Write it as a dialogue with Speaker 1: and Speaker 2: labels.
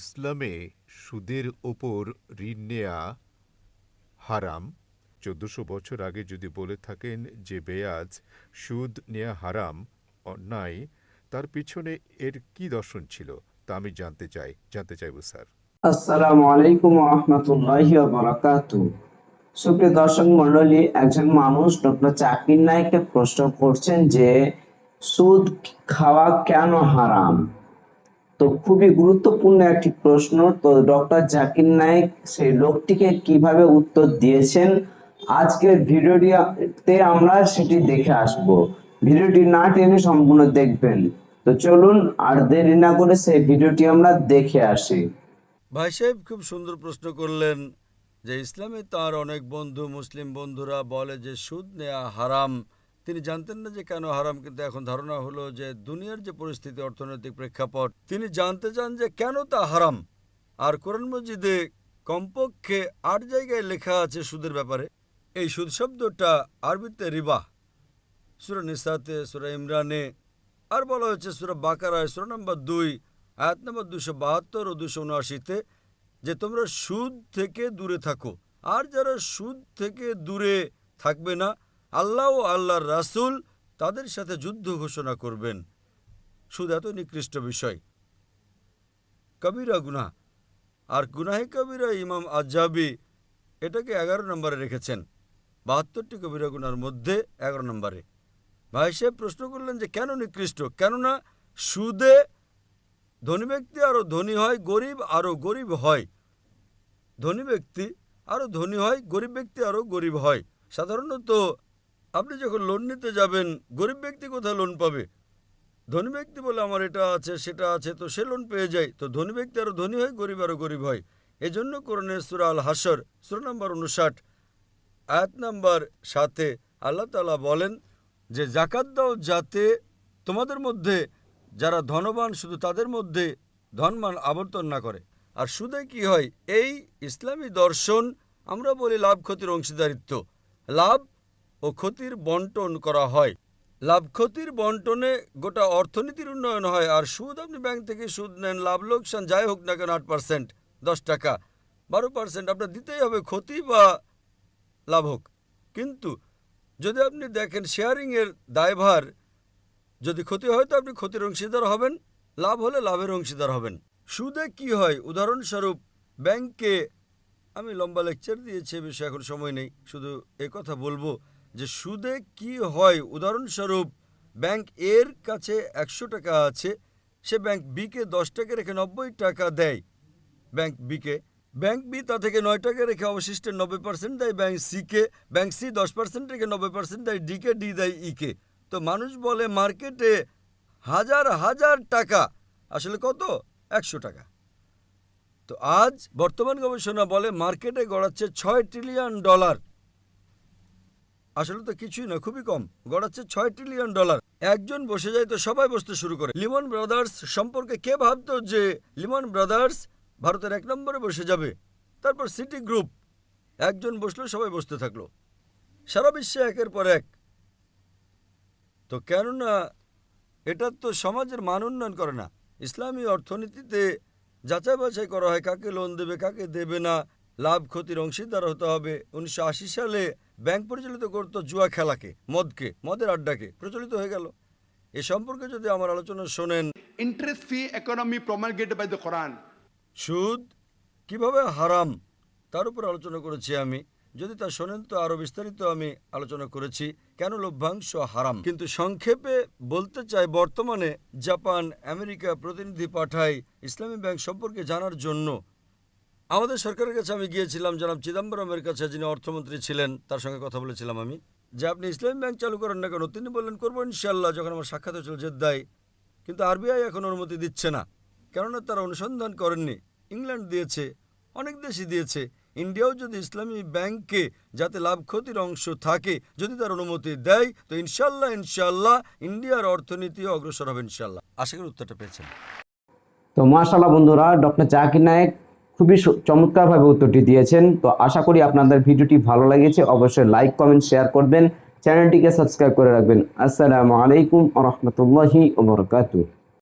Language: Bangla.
Speaker 1: ইসলামে সুদের ওপর ঋণ নেয়া হারাম। ১৪০০ বছর আগে যদি বলে থাকেন যে বেয়াজ সুদ নেয়া হারাম, অন্যায়, তার পিছনে এর কি দর্শন ছিল তা আমি জানতে চাইবো স্যার।
Speaker 2: আসসালামু আলাইকুম ওয়া রাহমাতুল্লাহি ওয়া বারাকাতুহু। সুপ্রিয় দর্শক মণ্ডলী, একজন মানুষ ডক্টর জাকির নায়েককে প্রশ্ন করছেন যে সুদ খাওয়া কেন হারাম। তো খুবই গুরুত্বপূর্ণ একটি প্রশ্ন। তো ডক্টর জাকির নায়েক সেই লোকটিকে কিভাবে উত্তর দিয়েছেন আজকের ভিডিওটিতে আমরা সেটি দেখে আসব। ভিডিওটি না টেনে সম্পূর্ণ দেখবেন। তো চলুন আর দেরি না করে সেই ভিডিওটি আমরা দেখে আসি।
Speaker 3: ভাই সাহেব খুব সুন্দর প্রশ্ন করলেন যে ইসলামে তার অনেক বন্ধু মুসলিম বন্ধুরা বলে যে সুদ নেওয়া হারাম। তিনি জানতেন না যে কেন হারাম, কিন্তু এখন ধারণা হলো যে দুনিয়ার যে পরিস্থিতি, অর্থনৈতিক প্রেক্ষাপট, তিনি জানতে চান যে কেন তা হারাম। আর কোরআন মজিদে কমপক্ষে ৮ জায়গায় লেখা আছে সুদের ব্যাপারে। এই সুদ শব্দটা আরবিতে রিবা, সূরা নিসাতে, সূরা ইমরানে, আর বলা হয়েছে সূরা বাকারায় সূরা নম্বর ২ আয়াত নম্বর ২৭২ ও ২৭৯-তে যে তোমরা সুদ থেকে দূরে থাকো। আর যারা সুদ থেকে দূরে থাকবে না, আল্লাহ ও আল্লাহর রাসূল তাদের সাথে যুদ্ধ ঘোষণা করবেন। সুদ এত নিকৃষ্ট বিষয়, কবিরা গুনাহ। আর গুনাহে কবিরা ইমাম আযহাবী এটাকে ১১ নম্বরে রেখেছেন, ৭২টি কবিরা গুনার মধ্যে ১১ নম্বরে। ভাই সাহেব প্রশ্ন করলেন যে কেন নিকৃষ্ট। কেননা সুদে ধনী ব্যক্তি আরও ধনী হয়, গরিব আরও গরিব হয়। ধনী ব্যক্তি আরও ধনী হয়, গরিব ব্যক্তি আরও গরিব হয়। সাধারণত আপনি যখন লোন নিতে যাবেন, গরিব ব্যক্তি কোথায় লোন পাবে? ধনী ব্যক্তি বলে আমার এটা আছে সেটা আছে, তো সে লোন পেয়ে যায়। তো ধনী ব্যক্তি আরও ধনী হয়, গরিব আরও গরিব হয়। এজন্য কোরআনের সূরা আল হাসর সূরা নম্বর ৫৯ আয়াত নম্বর ৭-এ আল্লাহ তাআলা বলেন যে যাকাত দাও যাতে তোমাদের মধ্যে যারা ধনবান শুধু তাদের মধ্যে ধনমান আবর্তন না করে। আর সুদে কি হয়? এই ইসলামী দর্শন আমরা বলি লাভ ক্ষতির অংশীদারিত্ব। লাভ ও ক্ষতির বন্টন করা হয়। লাভ ক্ষতির বন্টনে গোটা অর্থনীতির উন্নয়ন হয়। আর সুদ, আপনি ব্যাংক থেকে সুদ নেন, লাভ লোকসান যাই হোক না কেন, ৮%, ১০ টাকা, ১২% আপনার দিতেই হবে, ক্ষতি বা লাভ হোক। কিন্তু যদি আপনি দেখেন শেয়ারিংয়ের দায়ভার, যদি ক্ষতি হয় তো আপনি ক্ষতির অংশীদার হবেন, লাভ হলে লাভের অংশীদার হবেন। সুদে কি হয়? উদাহরণস্বরূপ ব্যাংকে, আমি লম্বা লেকচার দিয়েছি এ বিষয়ে, এখন সময় নেই, শুধু কথা বলবো যে সুদে কি হয়। উদাহরণস্বরূপ ব্যাংক এর কাছে ১০০ টাকা আছে, সে ব্যাংক বিকে ১০ টাকা রেখে ৯০ টাকা দেয় ব্যাংক বিকে। ব্যাংক বি তা থেকে ৯ টাকা রেখে অবশিষ্টের ৯০% দেয় ব্যাংক সিকে। ব্যাংক সি ১০% রেখে ৯০% দেয় ডিকে, ডি দেয় ইকে। তো মানুষ বলে মার্কেটে হাজার হাজার টাকা, আসলে কত? ১০০ টাকা। তো আজ বর্তমান গবেষণা বলে মার্কেটে গড়াচ্ছে $৬ ট্রিলিয়ন। আসলে তো কিছুই না, খুবই কম, গড়াচ্ছে $৬ ট্রিলিয়ন। একজন বসে যায় তো সবাই বসতে শুরু করে। লিমন ব্রাদার্স সম্পর্কে কে ভাবতো যে লিমন ব্রাদার্স ভারতের ১ নম্বরে বসে যাবে? তারপর সিটি গ্রুপ, একজন বসলো সবাই বসতে থাকলো, সারা বিশ্বে একের পর এক। তো কেননা এটা তো সমাজের মান উন্নয়ন করে না। ইসলামী অর্থনীতিতে যাচাই বাছাই করা হয় কাকে লোন দেবে কাকে দেবে না, লাভ ক্ষতির অংশীদার হতে হবে। ১৯৮০ সালে ব্যাংক পরিচালিত করত জুয়া খেলাকে, মদের আড্ডাকে, প্রচলিত হয়ে গেল। এ সম্পর্কে যদি আমার আলোচনা শোনেন,
Speaker 4: interest free economy promulgated by the Quran.
Speaker 3: সুদ কিভাবে হারাম তার উপর আলোচনা করেছি আমি। যদি তা শোনেন তো আরও বিস্তারিত আমি আলোচনা করেছি কেন লভ্যাংশ হারাম। কিন্তু সংক্ষেপে বলতে চাই, বর্তমানে জাপান, আমেরিকা প্রতিনিধি পাঠায় ইসলামী ব্যাংক সম্পর্কে জানার জন্য। আমাদের সরকারের কাছে আমি গিয়েছিলাম, জনাব চিদম্বরমের কাছে, যিনি অর্থমন্ত্রী ছিলেন, তার সঙ্গে কথা বলেছিলাম আমি যে আপনি ইসলামী ব্যাংক চালু করেন না কেন? তিনি বললেন করবো ইনশাল্লাহ, যখন আমার সাক্ষাৎ হয়েছিল জেদ্দায়। কিন্তু আরবিআই এখন অনুমতি দিচ্ছে না, কেননা তারা অনুসন্ধান করেননি। ইংল্যান্ড দিয়েছে, অনেক দেশই দিয়েছে। ইন্ডিয়াও যদি ইসলামী ব্যাংকে যাতে লাভ ক্ষতির অংশ থাকে, যদি তার অনুমতি দেয়, তো ইনশাল্লাহ ইন্ডিয়ার অর্থনীতি অগ্রসর হবে ইনশাল্লাহ। আশা করি উত্তরটা পেয়েছেন।
Speaker 2: তো মাশাআল্লাহ বন্ধুরা, ডক্টর জাকির নায়েক খুবই চমৎকারভাবে উত্তরটি দিয়েছেন। তো আশা করি আপনাদের ভিডিওটি ভালো লেগেছে। অবশ্যই লাইক, কমেন্ট, শেয়ার করবেন, চ্যানেলটিকে সাবস্ক্রাইব করে রাখবেন। আসসালামু আলাইকুম ওয়া রাহমাতুল্লাহি ওয়া বারাকাতুহু।